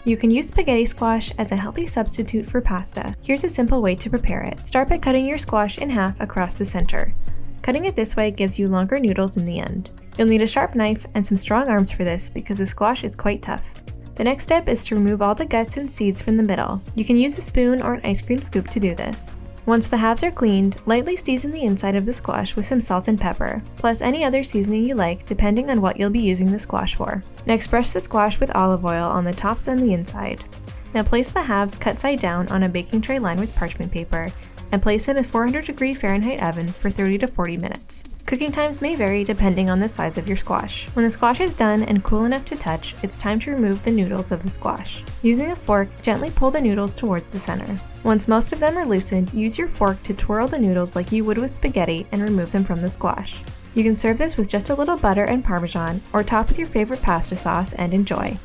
You can use spaghetti squash as a healthy substitute for pasta. Here's a simple way to prepare it. Start by cutting your squash in half across the center. Cutting it this way gives you longer noodles in the end. You'll need a sharp knife and some strong arms for this because the squash is quite tough. The next step is to remove all the guts and seeds from the middle. You can use a spoon or an ice cream scoop to do this. Once the halves are cleaned, lightly season the inside of the squash with some salt and pepper, plus any other seasoning you like depending on what you'll be using the squash for. Next, brush the squash with olive oil on the tops and the inside. Now place the halves cut side down on a baking tray lined with parchment paper and place in a 400-degree Fahrenheit oven for 30 to 40 minutes. Cooking times may vary depending on the size of your squash. When the squash is done and cool enough to touch, it's time to remove the noodles of the squash. Using a fork, gently pull the noodles towards the center. Once most of them are loosened, use your fork to twirl the noodles like you would with spaghetti and remove them from the squash. You can serve this with just a little butter and Parmesan or top with your favorite pasta sauce and enjoy.